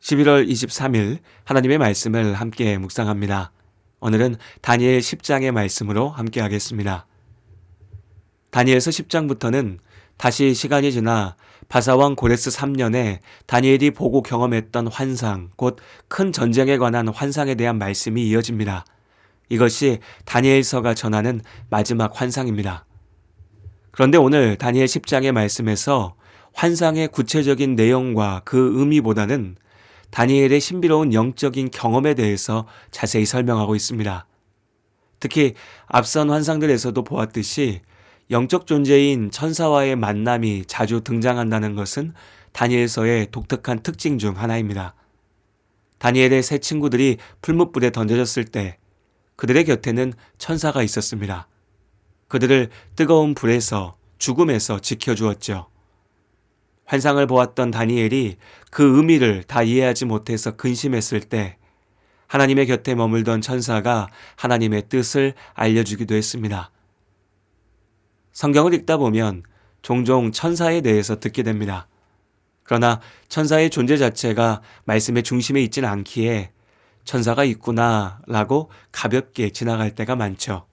11월 23일 하나님의 말씀을 함께 묵상합니다. 오늘은 다니엘 10장의 말씀으로 함께 하겠습니다. 다니엘서 10장부터는 다시 시간이 지나 바사왕 고레스 3년에 다니엘이 보고 경험했던 환상, 곧 큰 전쟁에 관한 환상에 대한 말씀이 이어집니다. 이것이 다니엘서가 전하는 마지막 환상입니다. 그런데 오늘 다니엘 10장의 말씀에서 환상의 구체적인 내용과 그 의미보다는 다니엘의 신비로운 영적인 경험에 대해서 자세히 설명하고 있습니다. 특히 앞선 환상들에서도 보았듯이 영적 존재인 천사와의 만남이 자주 등장한다는 것은 다니엘서의 독특한 특징 중 하나입니다. 다니엘의 세 친구들이 풀무불에 던져졌을 때 그들의 곁에는 천사가 있었습니다. 그들을 뜨거운 불에서, 죽음에서 지켜주었죠. 환상을 보았던 다니엘이 그 의미를 다 이해하지 못해서 근심했을 때 하나님의 곁에 머물던 천사가 하나님의 뜻을 알려주기도 했습니다. 성경을 읽다 보면 종종 천사에 대해서 듣게 됩니다. 그러나 천사의 존재 자체가 말씀의 중심에 있지는 않기에 천사가 있구나 라고 가볍게 지나갈 때가 많죠.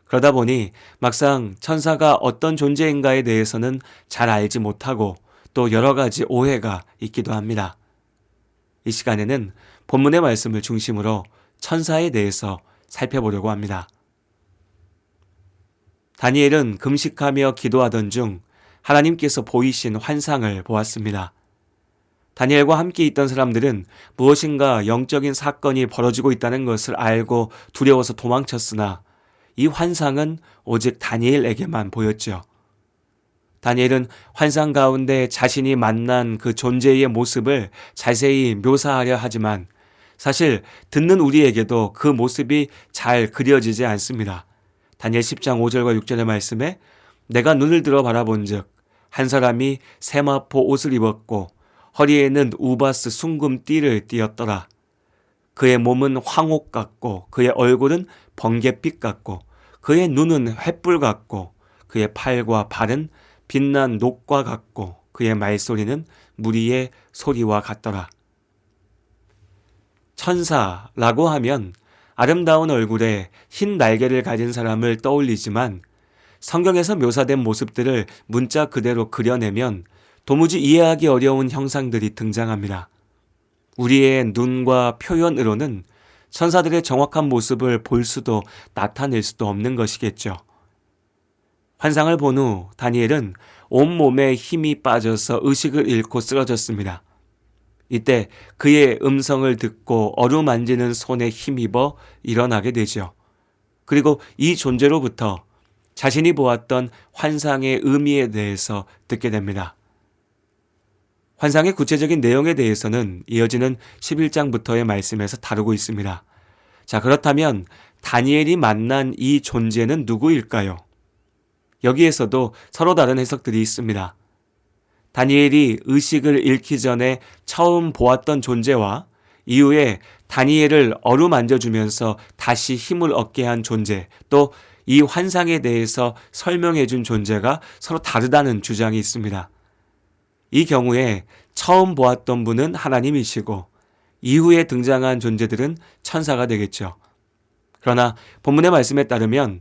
그러다 보니 막상 천사가 어떤 존재인가에 대해서는 잘 알지 못하고 또 여러 가지 오해가 있기도 합니다. 이 시간에는 본문의 말씀을 중심으로 천사에 대해서 살펴보려고 합니다. 다니엘은 금식하며 기도하던 중 하나님께서 보이신 환상을 보았습니다. 다니엘과 함께 있던 사람들은 무엇인가 영적인 사건이 벌어지고 있다는 것을 알고 두려워서 도망쳤으나 이 환상은 오직 다니엘에게만 보였죠. 다니엘은 환상 가운데 자신이 만난 그 존재의 모습을 자세히 묘사하려 하지만 사실 듣는 우리에게도 그 모습이 잘 그려지지 않습니다. 다니엘 10장 5절과 6절의 말씀에 내가 눈을 들어 바라본 즉 한 사람이 세마포 옷을 입었고 허리에는 우바스 순금 띠를 띠었더라. 그의 몸은 황옥 같고 그의 얼굴은 번갯빛 같고 그의 눈은 횃불 같고 그의 팔과 발은 빛난 녹과 같고 그의 말소리는 무리의 소리와 같더라. 천사라고 하면 아름다운 얼굴에 흰 날개를 가진 사람을 떠올리지만 성경에서 묘사된 모습들을 문자 그대로 그려내면 도무지 이해하기 어려운 형상들이 등장합니다. 우리의 눈과 표현으로는 천사들의 정확한 모습을 볼 수도 나타낼 수도 없는 것이겠죠. 환상을 본 후 다니엘은 온몸에 힘이 빠져서 의식을 잃고 쓰러졌습니다. 이때 그의 음성을 듣고 어루만지는 손에 힘입어 일어나게 되죠. 그리고 이 존재로부터 자신이 보았던 환상의 의미에 대해서 듣게 됩니다. 환상의 구체적인 내용에 대해서는 이어지는 11장부터의 말씀에서 다루고 있습니다. 자, 그렇다면 다니엘이 만난 이 존재는 누구일까요? 여기에서도 서로 다른 해석들이 있습니다. 다니엘이 의식을 잃기 전에 처음 보았던 존재와 이후에 다니엘을 어루만져주면서 다시 힘을 얻게 한 존재, 또 이 환상에 대해서 설명해 준 존재가 서로 다르다는 주장이 있습니다. 이 경우에 처음 보았던 분은 하나님이시고 이후에 등장한 존재들은 천사가 되겠죠. 그러나 본문의 말씀에 따르면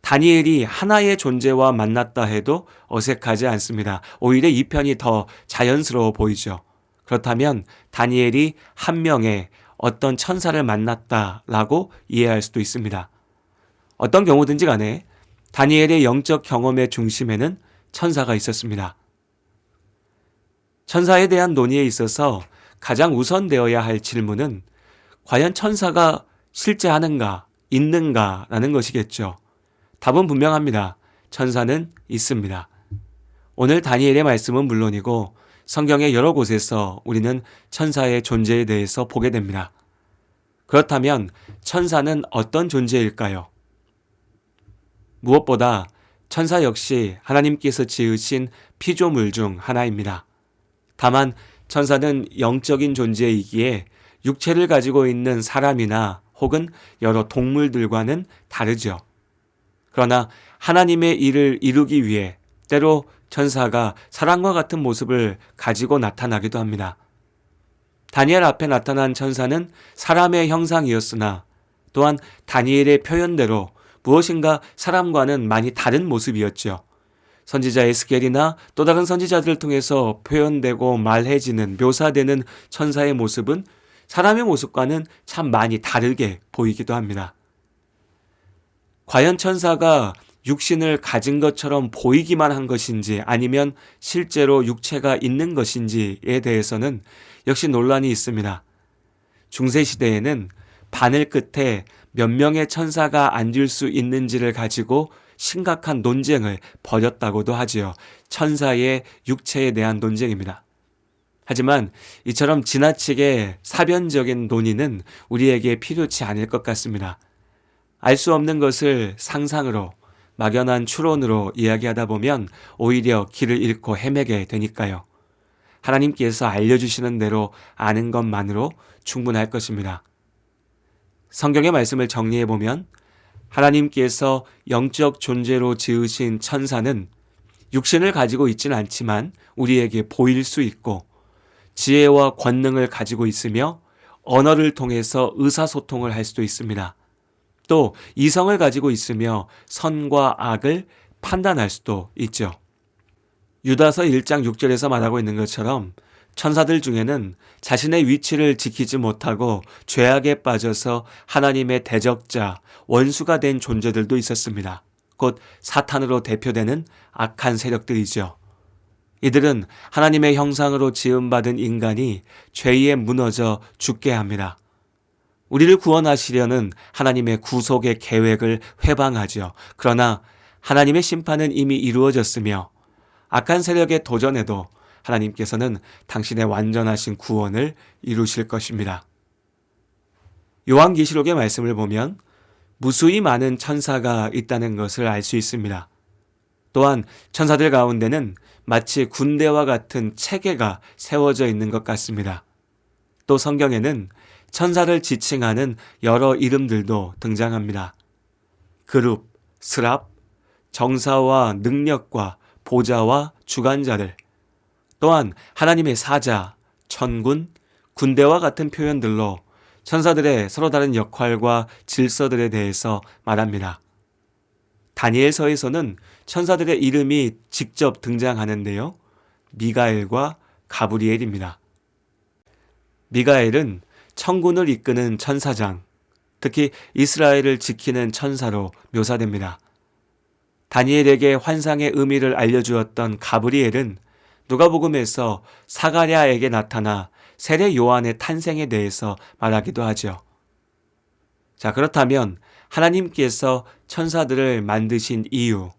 다니엘이 하나의 존재와 만났다 해도 어색하지 않습니다. 오히려 이 편이 더 자연스러워 보이죠. 그렇다면 다니엘이 한 명의 어떤 천사를 만났다라고 이해할 수도 있습니다. 어떤 경우든지 간에 다니엘의 영적 경험의 중심에는 천사가 있었습니다. 천사에 대한 논의에 있어서 가장 우선되어야 할 질문은 과연 천사가 실제하는가, 있는가라는 것이겠죠. 답은 분명합니다. 천사는 있습니다. 오늘 다니엘의 말씀은 물론이고 성경의 여러 곳에서 우리는 천사의 존재에 대해서 보게 됩니다. 그렇다면 천사는 어떤 존재일까요? 무엇보다 천사 역시 하나님께서 지으신 피조물 중 하나입니다. 다만 천사는 영적인 존재이기에 육체를 가지고 있는 사람이나 혹은 여러 동물들과는 다르죠. 그러나 하나님의 일을 이루기 위해 때로 천사가 사람과 같은 모습을 가지고 나타나기도 합니다. 다니엘 앞에 나타난 천사는 사람의 형상이었으나 또한 다니엘의 표현대로 무엇인가 사람과는 많이 다른 모습이었죠. 선지자 에스겔이나 또 다른 선지자들을 통해서 표현되고 말해지는 묘사되는 천사의 모습은 사람의 모습과는 참 많이 다르게 보이기도 합니다. 과연 천사가 육신을 가진 것처럼 보이기만 한 것인지 아니면 실제로 육체가 있는 것인지에 대해서는 역시 논란이 있습니다. 중세시대에는 바늘 끝에 몇 명의 천사가 앉을 수 있는지를 가지고 심각한 논쟁을 벌였다고도 하지요. 천사의 육체에 대한 논쟁입니다. 하지만 이처럼 지나치게 사변적인 논의는 우리에게 필요치 않을 것 같습니다. 알 수 없는 것을 상상으로 막연한 추론으로 이야기하다 보면 오히려 길을 잃고 헤매게 되니까요. 하나님께서 알려주시는 대로 아는 것만으로 충분할 것입니다. 성경의 말씀을 정리해보면 하나님께서 영적 존재로 지으신 천사는 육신을 가지고 있지는 않지만 우리에게 보일 수 있고 지혜와 권능을 가지고 있으며 언어를 통해서 의사소통을 할 수도 있습니다. 또 이성을 가지고 있으며 선과 악을 판단할 수도 있죠. 유다서 1장 6절에서 말하고 있는 것처럼 천사들 중에는 자신의 위치를 지키지 못하고 죄악에 빠져서 하나님의 대적자, 원수가 된 존재들도 있었습니다. 곧 사탄으로 대표되는 악한 세력들이죠. 이들은 하나님의 형상으로 지음받은 인간이 죄에 무너져 죽게 합니다. 우리를 구원하시려는 하나님의 구속의 계획을 회방하죠. 그러나 하나님의 심판은 이미 이루어졌으며 악한 세력의 도전에도 하나님께서는 당신의 완전하신 구원을 이루실 것입니다. 요한계시록의 말씀을 보면 무수히 많은 천사가 있다는 것을 알 수 있습니다. 또한 천사들 가운데는 마치 군대와 같은 체계가 세워져 있는 것 같습니다. 또 성경에는 천사를 지칭하는 여러 이름들도 등장합니다. 그룹, 스랍, 정사와 능력과 보좌와 주관자들, 또한 하나님의 사자, 천군, 군대와 같은 표현들로 천사들의 서로 다른 역할과 질서들에 대해서 말합니다. 다니엘서에서는 천사들의 이름이 직접 등장하는데요. 미가엘과 가브리엘입니다. 미가엘은 천군을 이끄는 천사장, 특히 이스라엘을 지키는 천사로 묘사됩니다. 다니엘에게 환상의 의미를 알려주었던 가브리엘은 누가복음에서 사가랴에게 나타나 세례 요한의 탄생에 대해서 말하기도 하죠. 자, 그렇다면 하나님께서 천사들을 만드신 이유,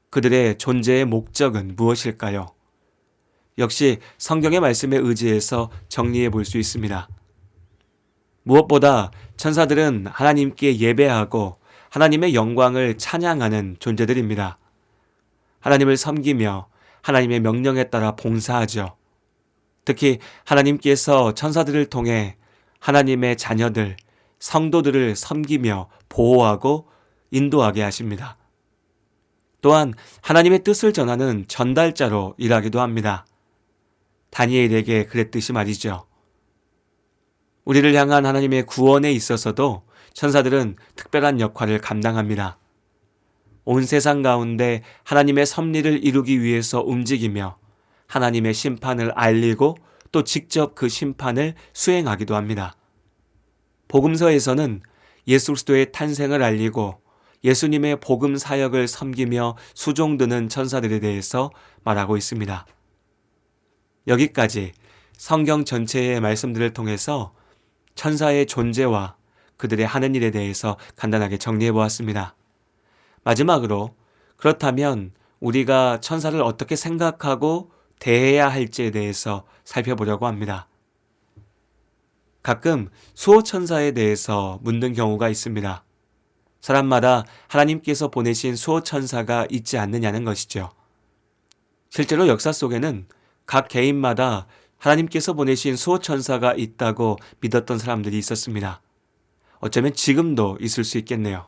그들의 존재의 목적은 무엇일까요? 역시 성경의 말씀에 의지해서 정리해 볼 수 있습니다. 무엇보다 천사들은 하나님께 예배하고 하나님의 영광을 찬양하는 존재들입니다. 하나님을 섬기며 하나님의 명령에 따라 봉사하죠. 특히 하나님께서 천사들을 통해 하나님의 자녀들, 성도들을 섬기며 보호하고 인도하게 하십니다. 또한 하나님의 뜻을 전하는 전달자로 일하기도 합니다. 다니엘에게 그랬듯이 말이죠. 우리를 향한 하나님의 구원에 있어서도 천사들은 특별한 역할을 감당합니다. 온 세상 가운데 하나님의 섭리를 이루기 위해서 움직이며 하나님의 심판을 알리고 또 직접 그 심판을 수행하기도 합니다. 복음서에서는 예수 그리스도의 탄생을 알리고 예수님의 복음 사역을 섬기며 수종드는 천사들에 대해서 말하고 있습니다. 여기까지 성경 전체의 말씀들을 통해서 천사의 존재와 그들의 하는 일에 대해서 간단하게 정리해 보았습니다. 마지막으로 그렇다면 우리가 천사를 어떻게 생각하고 대해야 할지에 대해서 살펴보려고 합니다. 가끔 수호천사에 대해서 묻는 경우가 있습니다. 사람마다 하나님께서 보내신 수호천사가 있지 않느냐는 것이죠. 실제로 역사 속에는 각 개인마다 하나님께서 보내신 수호천사가 있다고 믿었던 사람들이 있었습니다. 어쩌면 지금도 있을 수 있겠네요.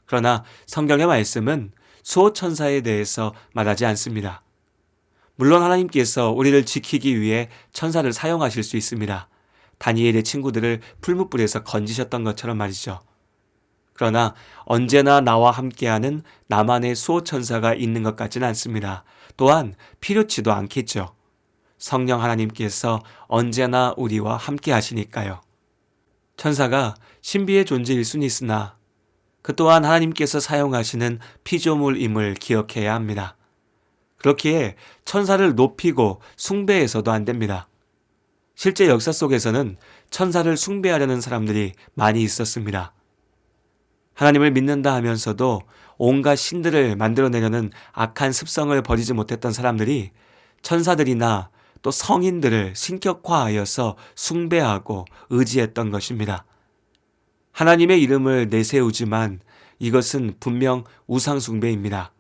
그러나 성경의 말씀은 수호천사에 대해서 말하지 않습니다. 물론 하나님께서 우리를 지키기 위해 천사를 사용하실 수 있습니다. 다니엘의 친구들을 풀무불에서 건지셨던 것처럼 말이죠. 그러나 언제나 나와 함께하는 나만의 수호천사가 있는 것 같지는 않습니다. 또한 필요치도 않겠죠. 성령 하나님께서 언제나 우리와 함께 하시니까요. 천사가 신비의 존재일 수는 있으나 그 또한 하나님께서 사용하시는 피조물임을 기억해야 합니다. 그렇기에 천사를 높이고 숭배해서도 안 됩니다. 실제 역사 속에서는 천사를 숭배하려는 사람들이 많이 있었습니다. 하나님을 믿는다 하면서도 온갖 신들을 만들어내려는 악한 습성을 버리지 못했던 사람들이 천사들이나 또 성인들을 신격화하여서 숭배하고 의지했던 것입니다. 하나님의 이름을 내세우지만 이것은 분명 우상숭배입니다.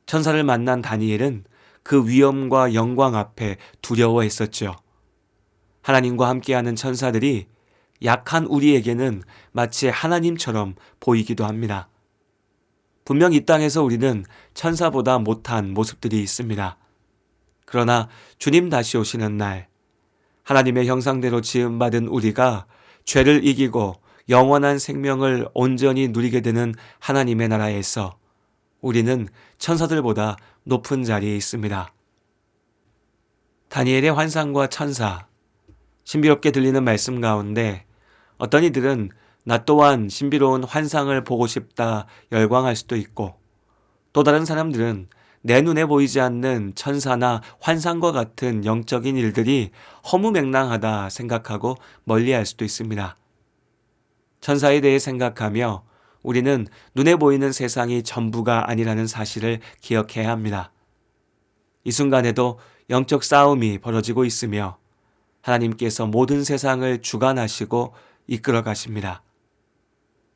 천사를 만난 다니엘은 그 위엄과 영광 앞에 두려워했었죠. 하나님과 함께하는 천사들이 약한 우리에게는 마치 하나님처럼 보이기도 합니다. 분명 이 땅에서 우리는 천사보다 못한 모습들이 있습니다. 그러나 주님 다시 오시는 날, 하나님의 형상대로 지음받은 우리가 죄를 이기고 영원한 생명을 온전히 누리게 되는 하나님의 나라에서 우리는 천사들보다 높은 자리에 있습니다. 다니엘의 환상과 천사, 신비롭게 들리는 말씀 가운데 어떤 이들은 나 또한 신비로운 환상을 보고 싶다 열광할 수도 있고, 또 다른 사람들은 내 눈에 보이지 않는 천사나 환상과 같은 영적인 일들이 허무맹랑하다 생각하고 멀리할 수도 있습니다. 천사에 대해 생각하며 우리는 눈에 보이는 세상이 전부가 아니라는 사실을 기억해야 합니다. 이 순간에도 영적 싸움이 벌어지고 있으며 하나님께서 모든 세상을 주관하시고 이끌어 가십니다.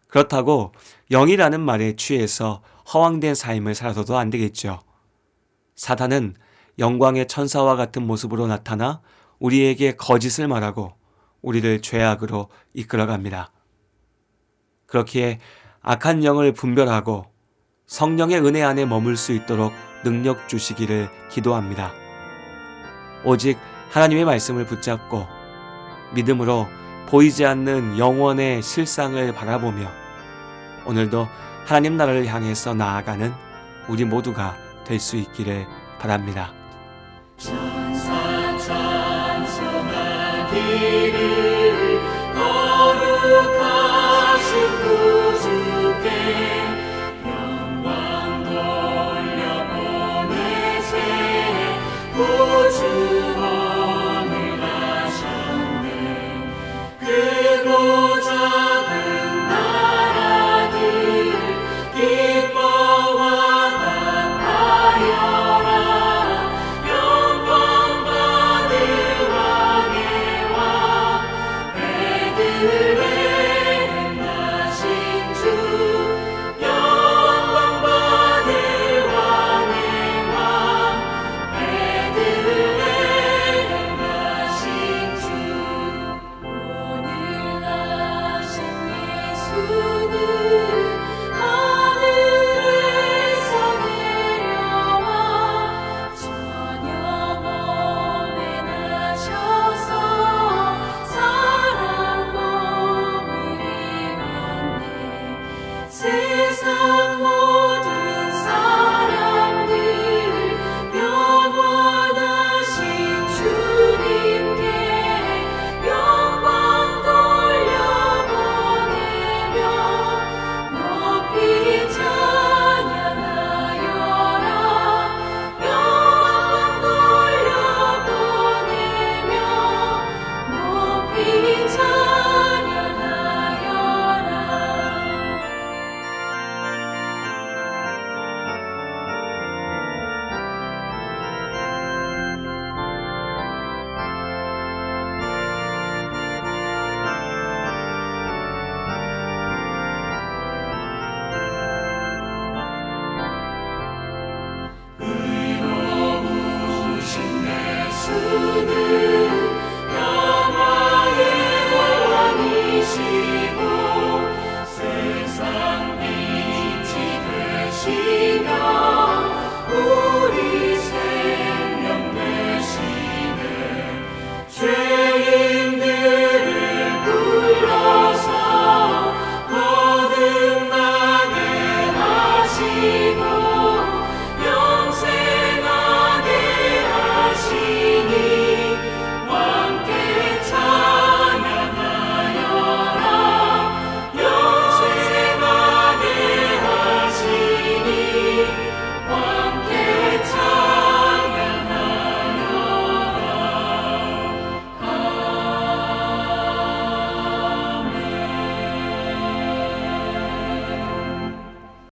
그렇다고 영이라는 말에 취해서 허황된 삶을 살아서도 안 되겠죠. 사탄은 영광의 천사와 같은 모습으로 나타나 우리에게 거짓을 말하고 우리를 죄악으로 이끌어갑니다. 그렇기에 악한 영을 분별하고 성령의 은혜 안에 머물 수 있도록 능력 주시기를 기도합니다. 오직 하나님의 말씀을 붙잡고 믿음으로 보이지 않는 영원의 실상을 바라보며 오늘도 하나님 나라를 향해서 나아가는 우리 모두가 될 수 있기를 바랍니다. 천사 찬송하기를 거룩하신 구주께